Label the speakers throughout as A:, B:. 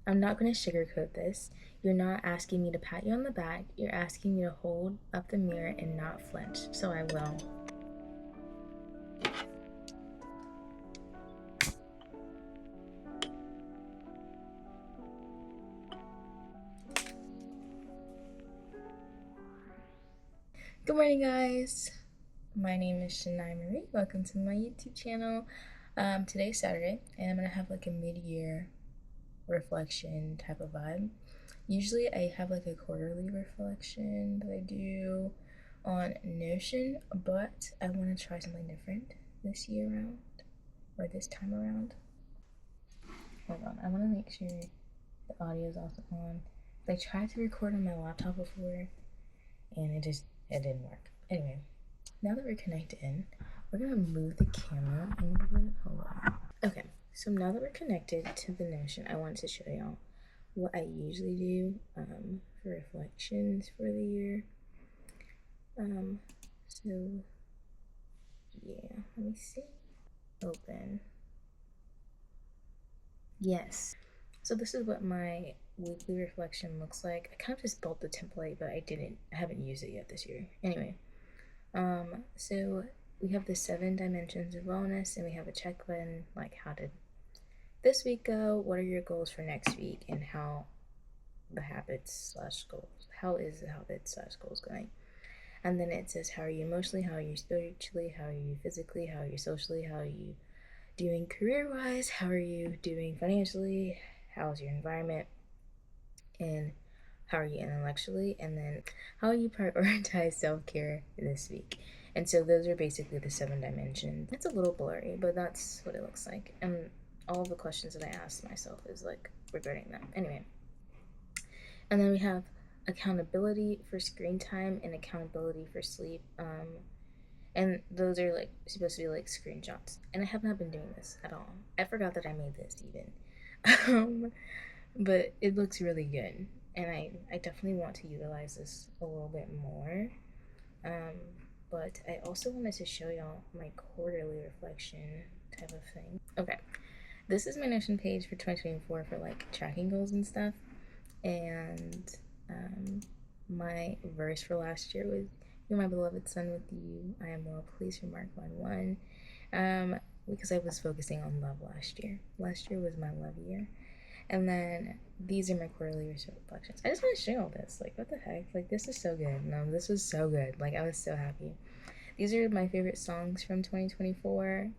A: I'm not going to sugarcoat this. You're not asking me to pat you on the back. You're asking me to hold up the mirror and not flinch. So I will. Good morning, guys. My name is Shanya-Marie. Welcome to my YouTube channel. Today's Saturday, and I'm going to have like a mid-year reflection type of vibe. Usually I have like a quarterly reflection that I do on Notion, but I want to try something different this year around, or this time around. Hold on, I want to make sure the audio is also on. I tried to record on my laptop before, and it didn't work. Anyway, now that we're connected in, we're gonna move the camera a little bit. Hold on. Okay, so now that we're connected to the Notion, I wanted to show y'all what I usually do for reflections for the year. So yeah, let me see. Open. Yes. So this is what my weekly reflection looks like. I kind of just built the template, but I haven't used it yet this year. Anyway, so we have the 7 dimensions of wellness, and we have a check button, like how did this week go? What are your goals for next week? And how the habits slash goals. How is the habits slash goals going? And then it says, how are you emotionally? How are you spiritually? How are you physically? How are you socially? How are you doing career-wise? How are you doing financially? How's your environment? And how are you intellectually? And then how you prioritize self-care this week. And so those are basically the 7 dimensions. It's a little blurry, but that's what it looks like. And all of the questions that I asked myself is like regarding that. Anyway. And then we have accountability for screen time and accountability for sleep. And those are like supposed to be like screenshots. And I have not been doing this at all. I forgot that I made this even. But it looks really good. And I definitely want to utilize this a little bit more. But I also wanted to show y'all my quarterly reflection type of thing. Okay, this is my Notion page for 2024 for like tracking goals and stuff. And my verse for last year was, "You're my beloved son, with you I am well pleased," from Mark 1:1. Because I was focusing on love last year. Last year was my love year. And then these are my quarterly reflections. I just want to show all this. Like, what the heck? Like, this is so good. No, this was so good. Like, I was so happy. These are my favorite songs from 2024.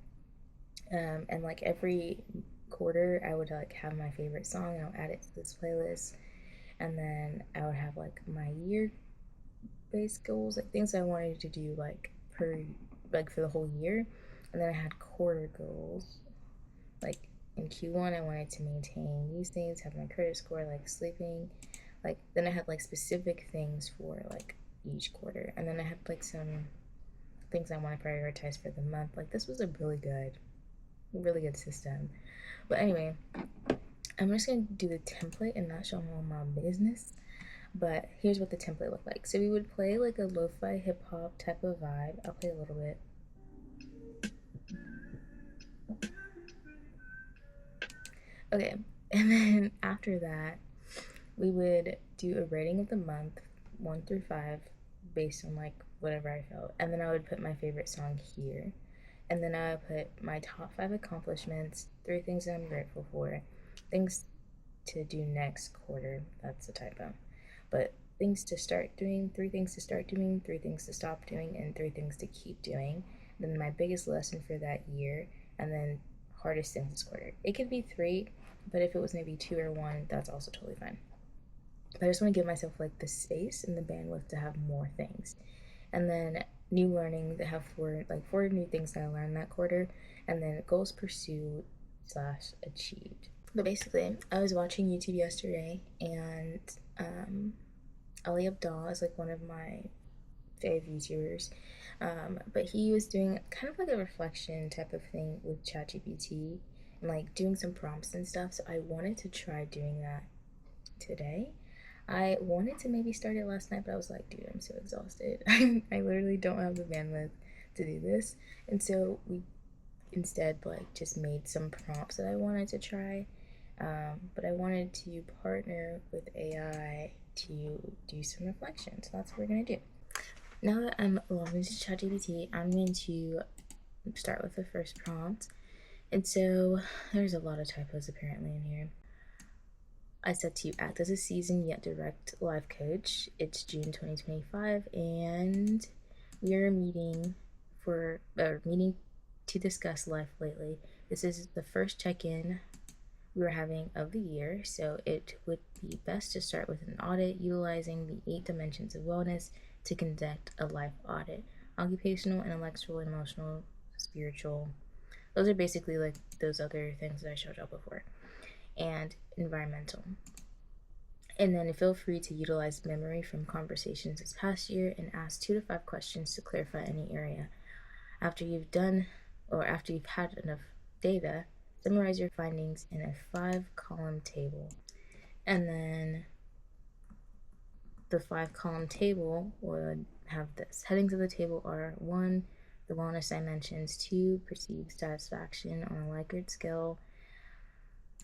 A: And like every quarter, I would like have my favorite song and I'll add it to this playlist. And then I would have like my year-based goals, like things I wanted to do like for the whole year. And then I had quarter goals, like in Q1 I wanted to maintain these things, have my credit score, like sleeping, like then I had like specific things for like each quarter, and then I had like some things I want to prioritize for the month. Like this was a really good system. But anyway, I'm just gonna do the template and not show all my business. But here's what the template looked like. So we would play like a lo-fi hip-hop type of vibe. I'll play a little bit. Okay, and then after that, we would do a rating of the month, 1 through 5, based on like whatever I felt. And then I would put my favorite song here. And then I would put my top 5 accomplishments, 3 things that I'm grateful for, things to do next quarter. That's a typo. But things to start doing, 3 things to start doing, 3 things to stop doing, and 3 things to keep doing. Then my biggest lesson for that year, and then hardest things this quarter. It could be 3, but if it was maybe 2 or 1, that's also totally fine. But I just want to give myself like the space and the bandwidth to have more things. And then new learning, that have 4 new things that I learned that quarter, and then goals pursued slash achieved. But basically, I was watching YouTube yesterday, and Ali Abdal is like one of my fave YouTubers, but he was doing kind of like a reflection type of thing with ChatGPT and like doing some prompts and stuff. So I wanted to try doing that today. I wanted to maybe start it last night, but I was like, dude, I'm so exhausted. I literally don't have the bandwidth to do this. And so we instead like just made some prompts that I wanted to try. But I wanted to partner with AI to do some reflection. So that's what we're going to do. Now that I'm logged into ChatGPT, I'm going to start with the first prompt. And so there's a lot of typos apparently in here. I said to act as a seasoned yet direct life coach. It's June 2025, and we are meeting to discuss life lately. This is the first check-in we were having of the year, so it would be best to start with an audit utilizing the 8 dimensions of wellness to conduct a life audit: occupational, intellectual, emotional, spiritual. Those are basically like those other things that I showed y'all before, and environmental. And then feel free to utilize memory from conversations this past year and ask 2 to 5 questions to clarify any area. After you've had enough data, summarize your findings in a 5-column table. And then the 5-column table would have this. Headings of the table are: 1, the wellness dimensions; 2, perceived satisfaction on a Likert scale;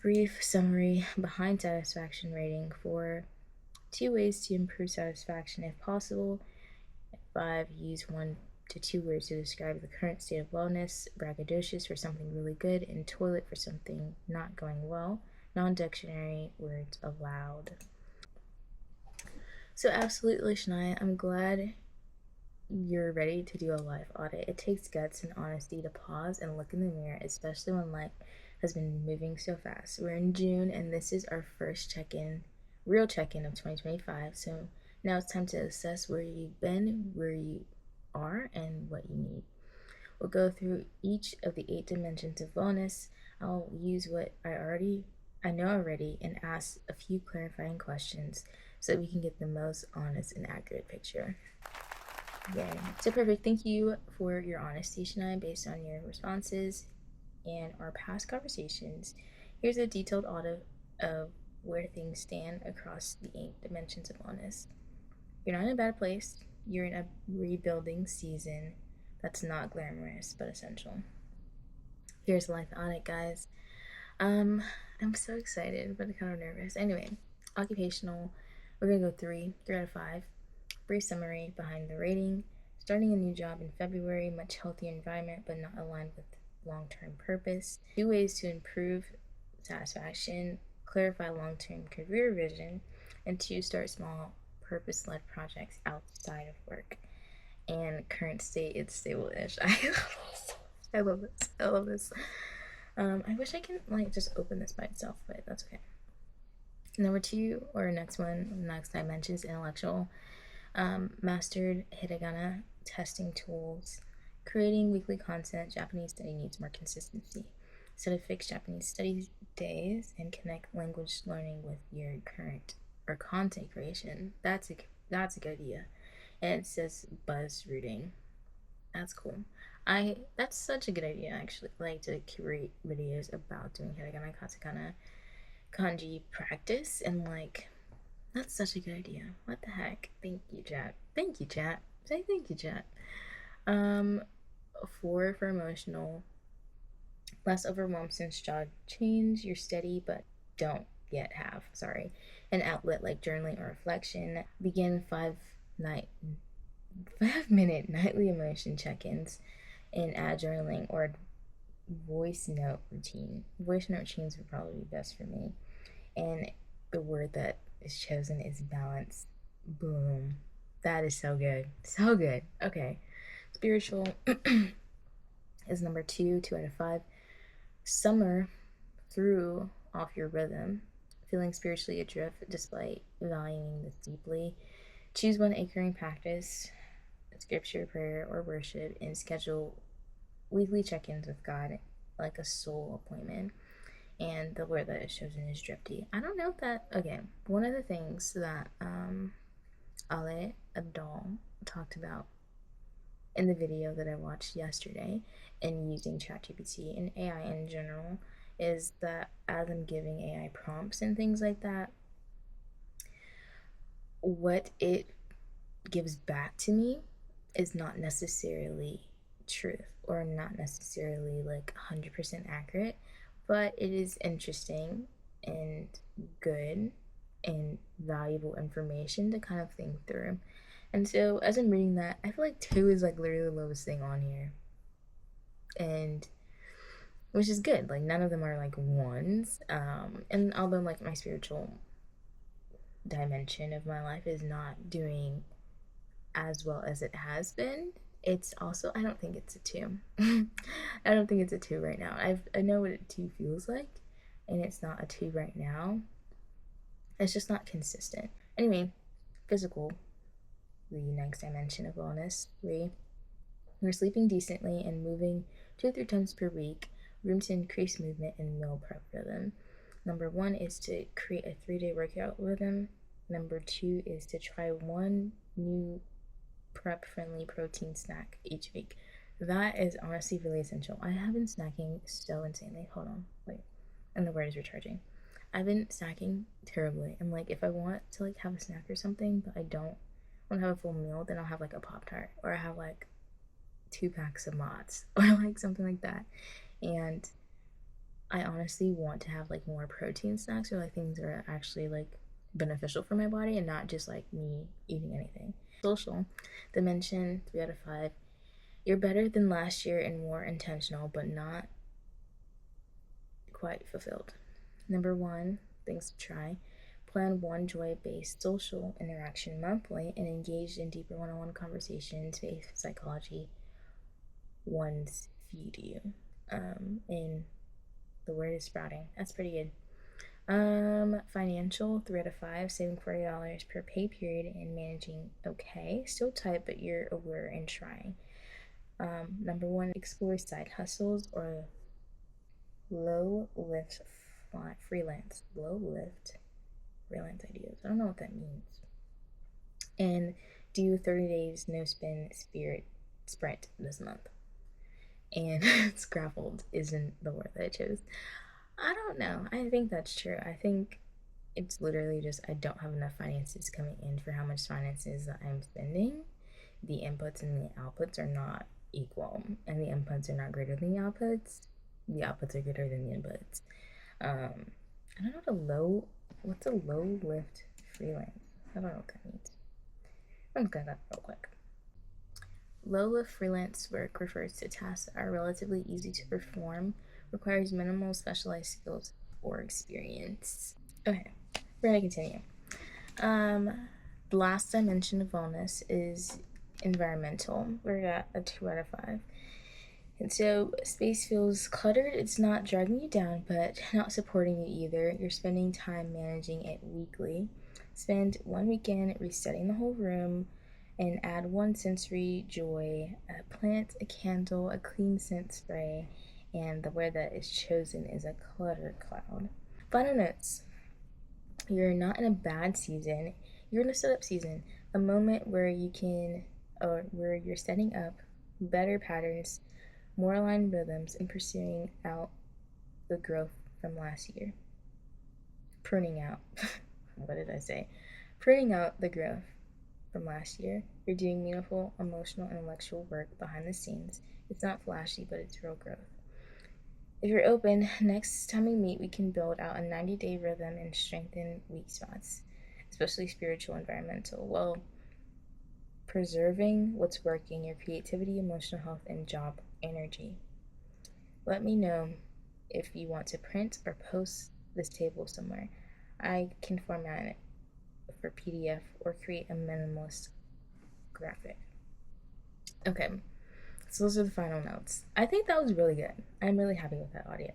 A: brief summary behind satisfaction rating; 4, 2 ways to improve satisfaction if possible; 5, use 1 to 2 words to describe the current state of wellness: braggadocious for something really good, and toilet for something not going well. Non-dictionary words allowed. So absolutely, Shania, I'm glad you're ready to do a life audit. It takes guts and honesty to pause and look in the mirror, especially when life has been moving so fast. We're in June, and this is our first real check-in of 2025. So now it's time to assess where you've been, where you are, and what you need. We'll go through each of the 8 dimensions of wellness. I'll use what I know already and ask a few clarifying questions so that we can get the most honest and accurate picture. Yay. So perfect. Thank you for your honesty, Shania, based on your responses and our past conversations. Here's a detailed audit of where things stand across the 8 dimensions of wellness. You're not in a bad place. You're in a rebuilding season that's not glamorous but essential. Here's life audit, guys. I'm so excited but kind of nervous. Anyway, occupational. We're gonna go 3 out of 5. Brief summary behind the rating: starting a new job in February, much healthier environment but not aligned with long-term purpose. 2 ways to improve satisfaction: clarify long-term career vision, and 2, start small purpose-led projects outside of work. And current state, it's stable-ish. I love this. I love this. I wish I could just open this by itself, but that's okay. Number 2, or next dimension, is intellectual. Mastered hiragana, testing tools, creating weekly content. Japanese study needs more consistency. Set a fixed Japanese study days and connect language learning with your current or content creation. That's a good idea. And it says buzz rooting. That's cool. That's such a good idea, actually. Like to create videos about doing hiragana, katakana, kanji practice, and that's such a good idea. What the heck? Thank you, chat. Thank you, chat. Say thank you, chat. 4 for emotional. Less overwhelmed since job change. You're steady but don't yet have, an outlet like journaling or reflection. Begin 5-minute nightly emotion check-ins and add journaling or voice note routine. Voice note routines would probably be best for me. And the word that is chosen is balance. Boom. That is so good. So good. Okay. Spiritual is number 2 out of 5. Summer threw off your rhythm, feeling spiritually adrift despite valuing this deeply. Choose one anchoring practice, scripture, prayer, or worship, and schedule weekly check-ins with God, like a soul appointment. And the word that is chosen is drifty. I don't know if that, again, one of the things that Ale Abdal talked about in the video that I watched yesterday and using ChatGPT and AI in general is that as I'm giving AI prompts and things like that, what it gives back to me is not necessarily truth or not necessarily 100% accurate, but it is interesting and good and valuable information to kind of think through. And so as I'm reading that, I feel like 2 is like literally the lowest thing on here. And which is good. Like none of them are like 1s. And although like my spiritual dimension of my life is not doing as well as it has been, it's also, I don't think it's a 2. I don't think it's a 2 right now. I know what a 2 feels like, and it's not a 2 right now. It's just not consistent. Anyway, physical, the next dimension of wellness. We're sleeping decently and moving 2 or 3 times per week, room to increase movement and meal prep rhythm. Number 1 is to create a 3-day workout rhythm. Number 2 is to try 1 new prep-friendly protein snack each week. That is honestly really essential. I have been snacking so insanely. Hold on, wait. And the word is recharging. I've been snacking terribly. And like if I want to like have a snack or something, but I don't want to have a full meal, then I'll have like a Pop-Tart, or I have like 2 packs of Mott's, or like something like that. And I honestly want to have like more protein snacks, or like things that are actually like beneficial for my body and not just like me eating anything. Social dimension, 3 out of 5. You're better than last year and more intentional, but not quite fulfilled. Number 1, things to try. Plan 1 joy-based social interaction monthly and engage in deeper one-on-one conversations based psychology. 1's feed you. And the word is sprouting. That's pretty good. Financial, 3 out of 5, saving $40 per pay period and managing okay. Still tight, but you're aware and trying. Number 1, explore side hustles or low lift freelance ideas. I don't know what that means. And do 30 days no spin spirit sprint this month. And scrapped isn't the word that I chose. I don't know. I think that's true. I think it's literally just I don't have enough finances coming in for how much finances that I'm spending. The inputs and the outputs are not equal, and the inputs are not greater than the outputs. The outputs are greater than the inputs. I don't know what's a low lift freelance. I don't know what that means. I'm looking at that real quick. Low lift freelance work refers to tasks that are relatively easy to perform, requires minimal specialized skills or experience. Okay, we're gonna continue. The last dimension of wellness is environmental. We're at a 2 out of 5. And so space feels cluttered. It's not dragging you down, but not supporting you either. You're spending time managing it weekly. Spend 1 weekend resetting the whole room and add 1 sensory joy. Plant a candle, a clean scent spray, and the word that is chosen is a clutter cloud. Final notes. You're not in a bad season. You're in a setup season, a moment where where you're setting up better patterns, more aligned rhythms, and pursuing out the growth from last year. Pruning out. What did I say? Pruning out the growth from last year. You're doing meaningful, emotional, and intellectual work behind the scenes. It's not flashy, but it's real growth. If you're open, next time we meet, we can build out a 90-day rhythm and strengthen weak spots, especially spiritual, environmental, while preserving what's working, your creativity, emotional health, and job energy. Let me know if you want to print or post this table somewhere. I can format it for PDF or create a minimalist graphic. Okay, so those are the final notes. I think that was really good. I'm really happy with that audio.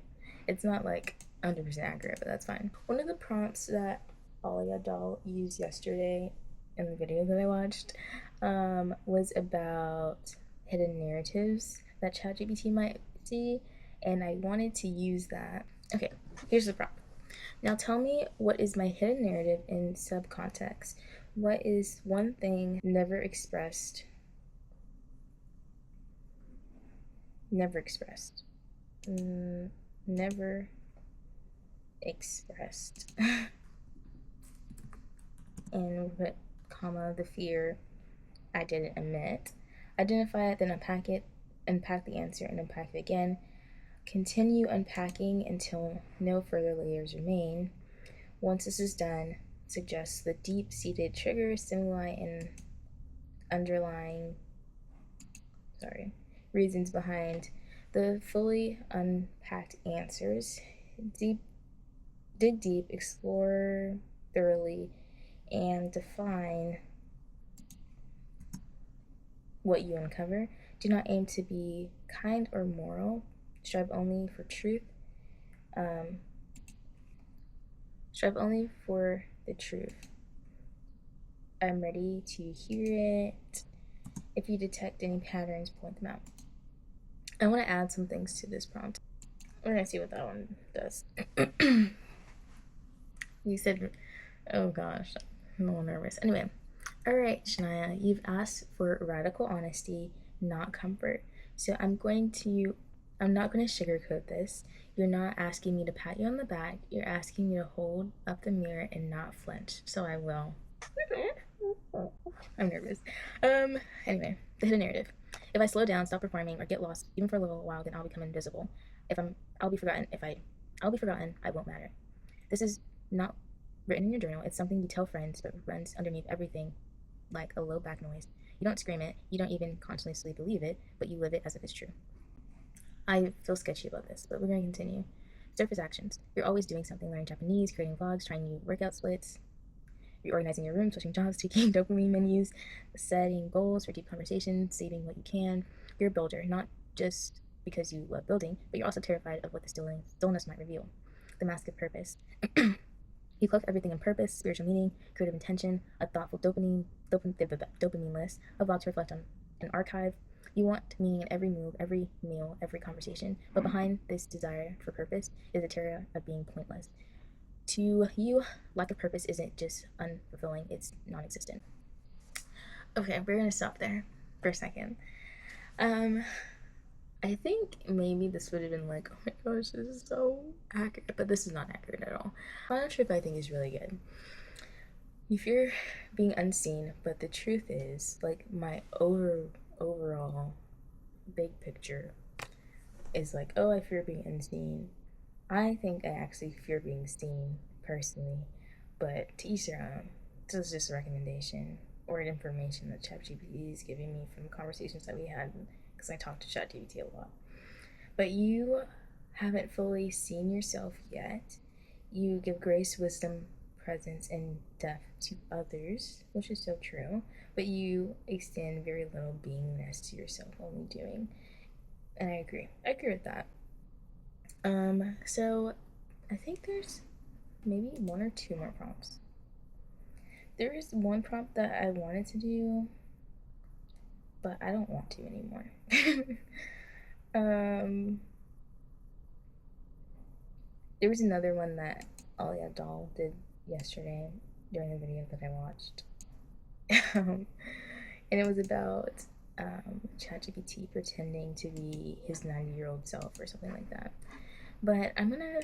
A: It's not like 100% accurate, but that's fine. One of the prompts that Alia Doll used yesterday in the video that I watched was about hidden narratives that ChatGPT might see, and I wanted to use that. Okay, here's the prompt. Now tell me, what is my hidden narrative in subcontext? What is one thing never expressed? Never expressed. Never expressed. And put comma the fear I didn't admit. Identify it, then unpack it, unpack the answer, and unpack it again. Continue unpacking until no further layers remain. Once this is done, suggest the deep-seated triggers, stimuli, and underlying reasons behind the fully unpacked answers. Dig deep, explore thoroughly, and define what you uncover. Do not aim to be kind or moral. Strive only for truth. Strive only for the truth. I'm ready to hear it. If you detect any patterns, point them out. I want to add some things to this prompt. We're going to see what that one does. You said, oh gosh, I'm a little nervous. Anyway, all right, Shania, you've asked for radical honesty, not comfort. So I'm not going to sugarcoat this. You're not asking me to pat you on the back. You're asking me to hold up the mirror and not flinch. So I will. I'm nervous. Anyway, the hidden narrative. If I slow down, stop performing, or get lost, even for a little while, then I'll become invisible. I'll be forgotten. I'll be forgotten, I won't matter. This is not written in your journal. It's something you tell friends, but runs underneath everything like a low back noise. You don't scream it. You don't even consciously believe it, but you live it as if it's true. I feel sketchy about this, but we're going to continue. Surface actions. You're always doing something, learning Japanese, creating vlogs, trying new workout splits, reorganizing your room, switching jobs, tweaking dopamine menus, setting goals for deep conversations, saving what you can. You're a builder, not just because you love building, but you're also terrified of what the stillness might reveal. The mask of purpose. You cloak everything in purpose, spiritual meaning, creative intention, a thoughtful dopamine list, a vlog to reflect on an archive. You want meaning in every move, every meal, every conversation, but behind this desire for purpose is a terror of being pointless. To you, lack of purpose isn't just unfulfilling, it's non-existent. Okay, we're gonna stop there for a second. I think maybe this would have been like, oh my gosh, this is so accurate, but this is not accurate at all. Final truth I think is really good. You fear being unseen, but the truth is, like, my overall big picture is like, oh, I fear being unseen. I think I actually fear being seen personally, but to each their own. This is just a recommendation or information that ChatGPT is giving me from conversations that we had, because I talk to ChatGPT a lot. But you haven't fully seen yourself yet. You give grace, wisdom, presence, and depth to others, which is so true, but you extend very little beingness to yourself, only doing. And I agree with that. So I think there's maybe one or two more prompts. There is one prompt that I wanted to do, but I don't want to anymore. There was another one that Alia Doll did yesterday during the video that I watched. And it was about ChatGPT pretending to be his 90-year-old self or something like that. But I'm gonna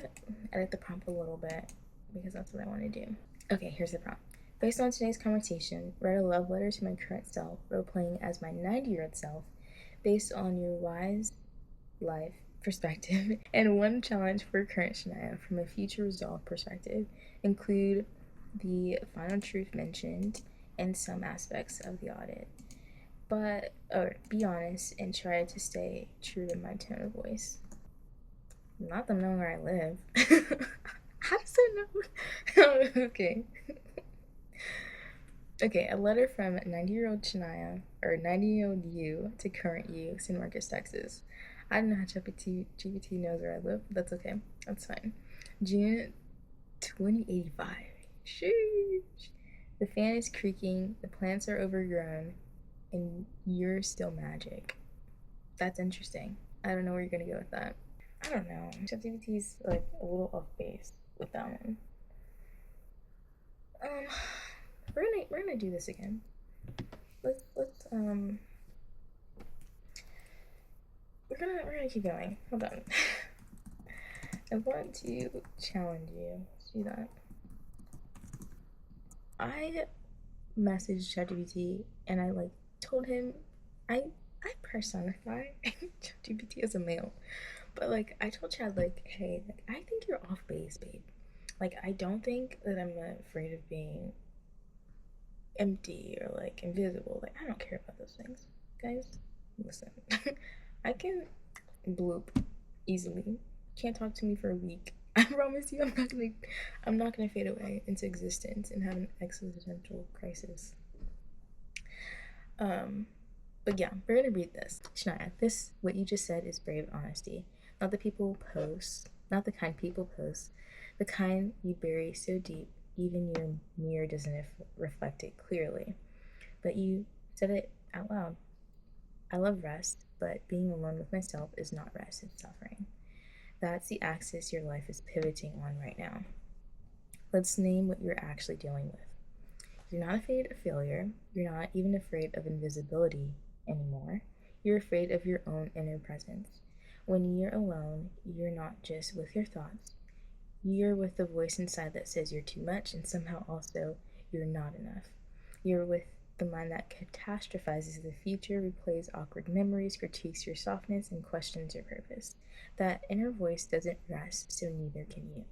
A: edit the prompt a little bit because that's what I want to do. Okay, here's the prompt. Based on today's conversation, write a love letter to my current self, role-playing as my 90-year-old self, based on your wise life perspective, and one challenge for current Shania from a future resolve perspective. Include the final truth mentioned and some aspects of the audit. But be honest and try to stay true to my tone of voice. Not them knowing where I live. How does that know? Okay. Okay, a letter from 90-year-old Shania, or 90-year-old you, to current you, San Marcos, Texas. I don't know how GPT knows where I live, but that's okay. That's fine. June 2085. Sheesh. The fan is creaking, the plants are overgrown, and you're still magic. That's interesting. I don't know where you're gonna go with that. I don't know. ChatGPT's like a little off base with that one. We're gonna do this again. Let's we're gonna keep going. Hold on. I want to challenge you. Let's do that. I messaged ChatGPT and I like told him I personify ChatGPT as a male. But like I told Chad like, hey, like, I think you're off base, babe. Like, I don't think that I'm afraid of being empty or like invisible. Like, I don't care about those things, guys. Listen, I can bloop easily. Can't talk to me for a week. I promise you, I'm not gonna fade away into existence and have an existential crisis. But yeah, we're gonna read this. Shania, this what you just said is brave honesty. Not the people post, not the kind people post, the kind you bury so deep even your mirror doesn't reflect it clearly. But you said it out loud. I love rest, but being alone with myself is not rest, it's suffering. That's the axis your life is pivoting on right now. Let's name what you're actually dealing with. You're not afraid of failure. You're not even afraid of invisibility anymore. You're afraid of your own inner presence. When you're alone, you're not just with your thoughts. You're with the voice inside that says you're too much and somehow also you're not enough. You're with the mind that catastrophizes the future, replays awkward memories, critiques your softness, and questions your purpose. That inner voice doesn't rest, so neither can you.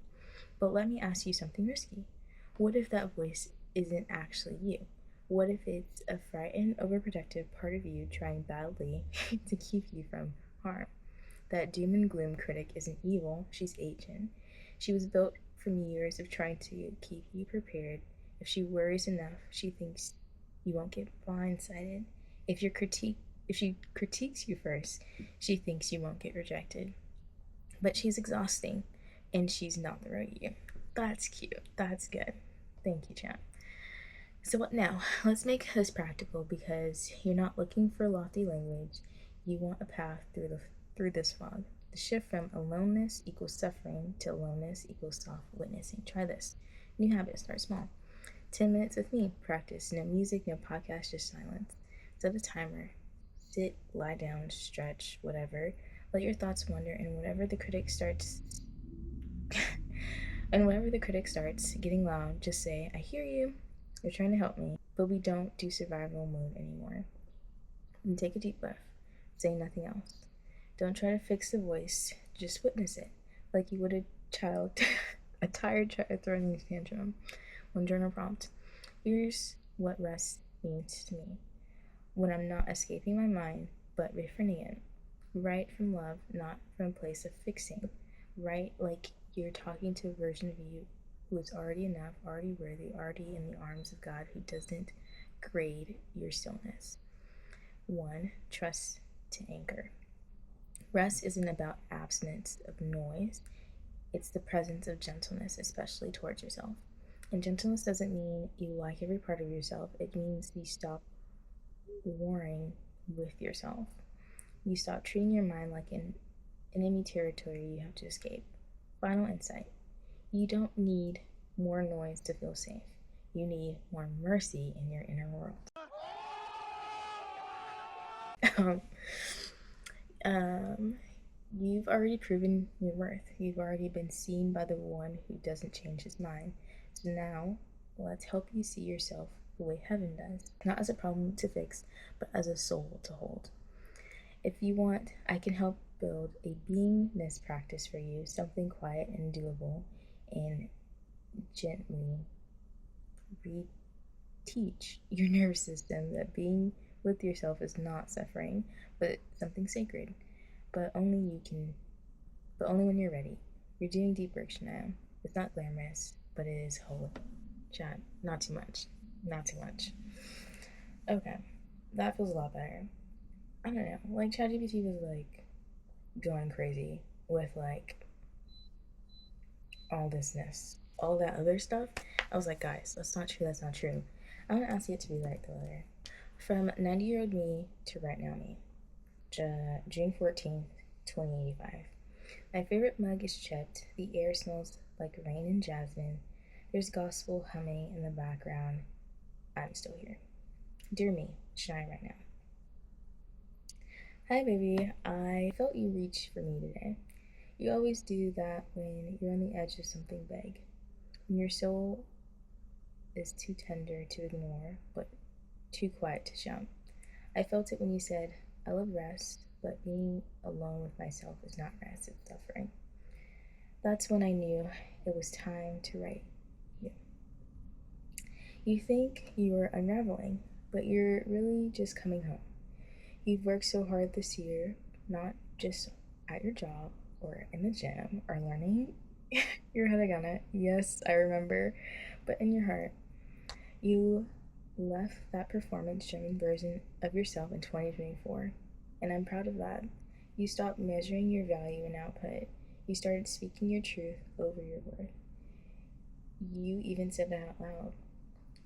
A: But let me ask you something risky. What if that voice isn't actually you? What if it's a frightened, overprotective part of you trying badly to keep you from harm? That doom and gloom critic isn't evil, she's ancient. She was built from years of trying to keep you prepared. If she worries enough, she thinks you won't get blindsided. If she critiques you first, she thinks you won't get rejected. But she's exhausting, and she's not the right you. That's cute. That's good. Thank you, champ. So what now? Let's make this practical because you're not looking for lofty language. You want a path through this fog. The shift from aloneness equals suffering to aloneness equals soft witnessing. Try this. New habit. Start small. 10 minutes with me. Practice. No music, no podcast, just silence. Set a timer. Sit, lie down, stretch, whatever. Let your thoughts wander, and whenever the critic starts getting loud, just say, I hear you. You're trying to help me, but we don't do survival mode anymore. And take a deep breath. Say nothing else. Don't try to fix the voice. Just witness it, like you would a child, a tired child throwing a tantrum. One journal prompt. Here's what rest means to me. When I'm not escaping my mind, but refraining it. Write from love, not from a place of fixing. Write like you're talking to a version of you who is already enough, already worthy, already in the arms of God who doesn't grade your stillness. 1. Trust to anchor. Rest isn't about abstinence of noise, it's the presence of gentleness, especially towards yourself. And gentleness doesn't mean you like every part of yourself, it means you stop warring with yourself. You stop treating your mind like an enemy territory you have to escape. Final insight. You don't need more noise to feel safe. You need more mercy in your inner world. You've already proven your worth. You've already been seen by the one who doesn't change his mind. So now, let's help you see yourself the way heaven does. Not as a problem to fix, but as a soul to hold. If you want, I can help build a beingness practice for you, something quiet and doable, and gently reteach your nervous system that being with yourself is not suffering, but something sacred. But only when you're ready. You're doing deep work now. It's not glamorous, but it is whole. Chat, not too much. Not too much. Okay, that feels a lot better. I don't know, like ChatGPT was like going crazy with like all all that other stuff. I was like, guys, that's not true, that's not true. I'm gonna ask you to be like the letter. From 90-year-old me to right now me. June 14th, 2085. My favorite mug is chipped. The air smells like rain and jasmine. There's gospel humming in the background. I'm still here. Dear me, shine right now. Hi, baby. I felt you reach for me today. You always do that when you're on the edge of something big. When your soul is too tender to ignore, but too quiet to shout. I felt it when you said, I love rest, but being alone with myself is not rest, it's suffering. That's when I knew it was time to write you. You think you are unraveling, but you're really just coming home. You've worked so hard this year, not just at your job or in the gym or learning your hiragana. Yes, I remember, but in your heart. You left that performance driven version of yourself in 2024, and I'm proud of that. You stopped measuring your value and output. You started speaking your truth over your worth. You even said it out loud.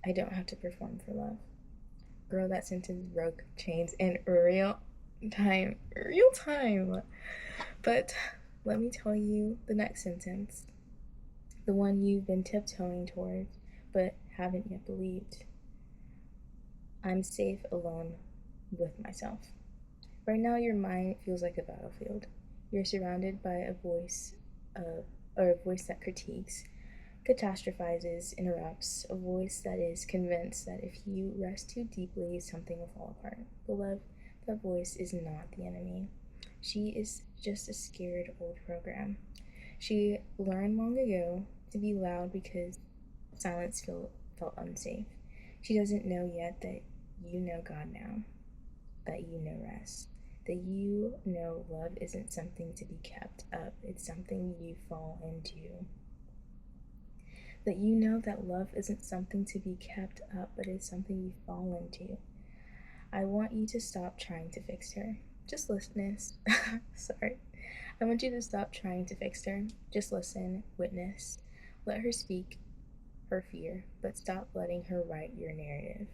A: I don't have to perform for love. Girl, that sentence broke chains in real time. Real time. But let me tell you the next sentence. The one you've been tiptoeing towards, but haven't yet believed. I'm safe alone with myself. Right now, your mind feels like a battlefield. You're surrounded by a voice that critiques, catastrophizes, interrupts, a voice that is convinced that if you rest too deeply, something will fall apart. Beloved, that voice is not the enemy. She is just a scared old program. She learned long ago to be loud because silence felt unsafe. She doesn't know yet that you know God now, that you know rest, that you know love isn't something to be kept up, it's something you fall into. That you know that love isn't something to be kept up, but it's something you fall into. I want you to stop trying to fix her. Just listen. Sorry. I want you to stop trying to fix her. Just listen, witness. Let her speak her fear, but stop letting her write your narrative.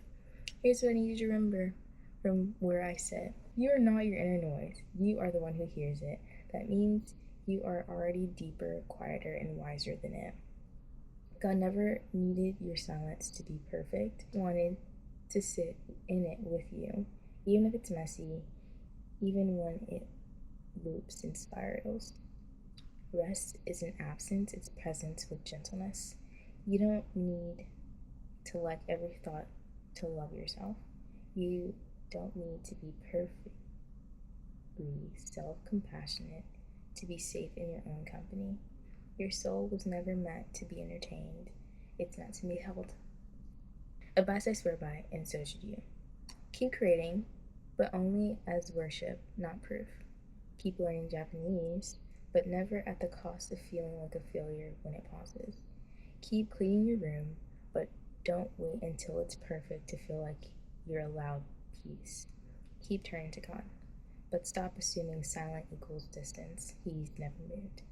A: Here's what I need you to remember from where I sit. You are not your inner noise. You are the one who hears it. That means you are already deeper, quieter, and wiser than it. God never needed your silence to be perfect. He wanted to sit in it with you, even if it's messy, even when it loops and spirals. Rest isn't absence, it's presence with gentleness. You don't need to like every thought to love yourself. You don't need to be perfectly self compassionate to be safe in your own company. Your soul was never meant to be entertained, it's meant to be held. Advice I swear by, and so should you. Keep creating, but only as worship, not proof. Keep learning Japanese, but never at the cost of feeling like a failure when it pauses. Keep cleaning your room, but don't wait until it's perfect to feel like you're allowed peace. Keep turning to God, but stop assuming silent equals distance. He's never moved.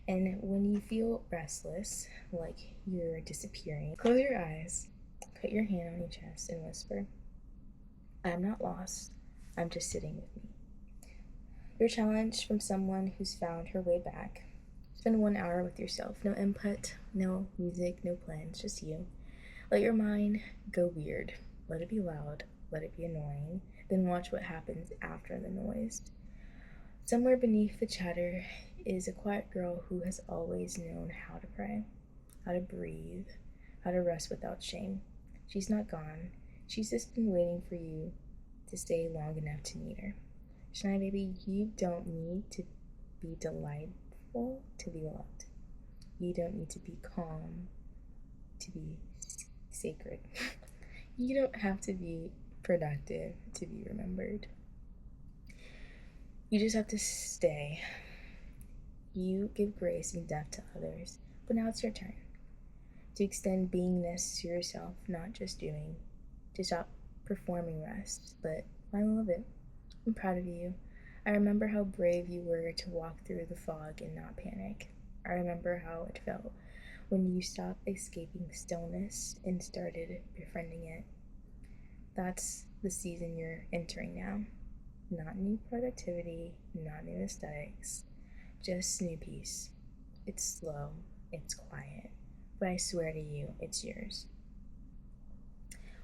A: And when you feel restless, like you're disappearing, close your eyes, put your hand on your chest, and whisper, I'm not lost, I'm just sitting with me. Your challenge from someone who's found her way back. Spend 1 hour with yourself. No input, no music, no plans, just you. Let your mind go weird. Let it be loud. Let it be annoying. Then watch what happens after the noise. Somewhere beneath the chatter is a quiet girl who has always known how to pray, how to breathe, how to rest without shame. She's not gone. She's just been waiting for you to stay long enough to meet her. Shanya, baby, you don't need to be delightful to be loved. You don't need to be calm to be sacred. You don't have to be productive to be remembered. You just have to stay. You give grace and depth to others, but now it's your turn to extend beingness to yourself, not just doing, to stop performing rest, but I love it. I'm proud of you. I remember how brave you were to walk through the fog and not panic. I remember how it felt when you stopped escaping stillness and started befriending it. That's the season you're entering now. Not new productivity, not new aesthetics, just new peace. It's slow, it's quiet, but I swear to you, it's yours.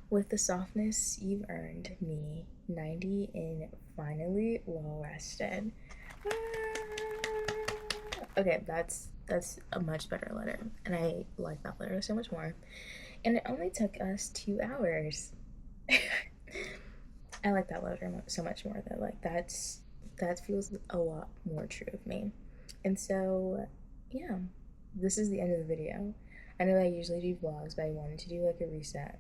A: With the softness you've earned me 90 and finally well rested. Okay, that's a much better letter, and I like that letter so much more. And it only took us 2 hours. I like that letter so much more though. Like that feels a lot more true of me. And so yeah, this is the end of the video. I know I usually do vlogs, but I wanted to do like a reset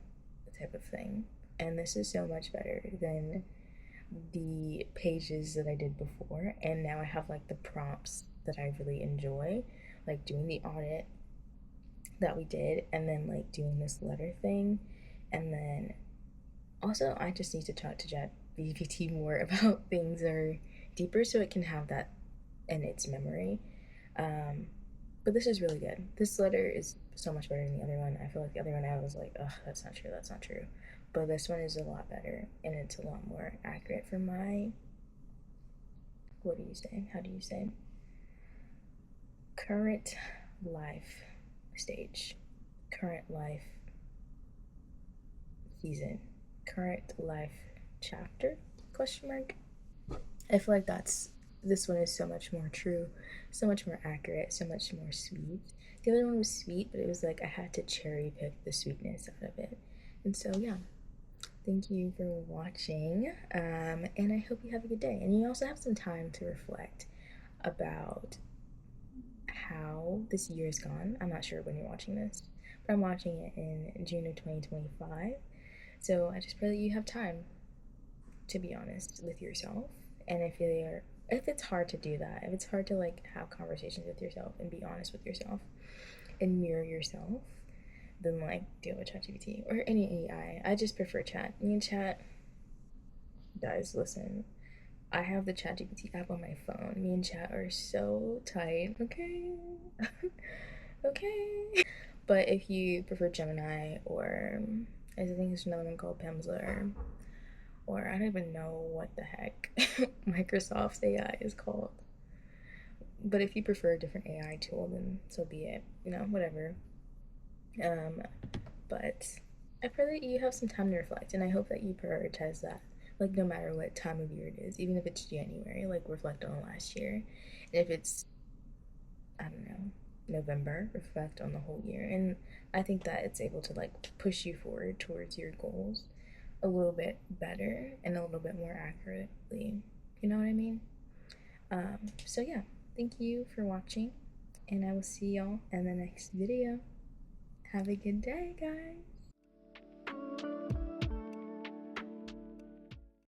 A: type of thing. And this is so much better than the pages that I did before. And now I have like the prompts that I really enjoy, like doing the audit that we did, and then like doing this letter thing. And then also, I just need to talk to ChatGPT more about things that are deeper so it can have that in its memory. Um, but this is really good. This letter is so much better than the other one. I feel like the other one I was like, oh, that's not true, that's not true. But this one is a lot better and it's a lot more accurate for my, what do you say? How do you say? Current life stage, current life season, current life chapter? Question mark. I feel like this one is so much more true, so much more accurate, so much more sweet. The other one was sweet, but it was like I had to cherry pick the sweetness out of it. And so yeah, thank you for watching, and I hope you have a good day. And you also have some time to reflect about how this year has gone. I'm not sure when you're watching this, but I'm watching it in June of 2025. So I just pray that you have time to be honest with yourself. And if it's hard to do that, if it's hard to like have conversations with yourself and be honest with yourself and mirror yourself, then like deal with ChatGPT or any AI. I just prefer chat. Me and chat, guys, listen. I have the ChatGPT app on my phone. Me and chat are so tight. Okay. Okay. But if you prefer Gemini or I think there's another one called Pimsleur, or I don't even know what the heck Microsoft's AI is called. But if you prefer a different AI tool, then so be it. You know, whatever. Um, but I pray that you have some time to reflect, and I hope that you prioritize that. Like no matter what time of year it is, even if it's January, like reflect on the last year. And if it's I don't know, November, reflect on the whole year. And I think that it's able to like push you forward towards your goals a little bit better and a little bit more accurately. You know what I mean? So yeah, thank you for watching, and I will see y'all in the next video. Have a good day, guys.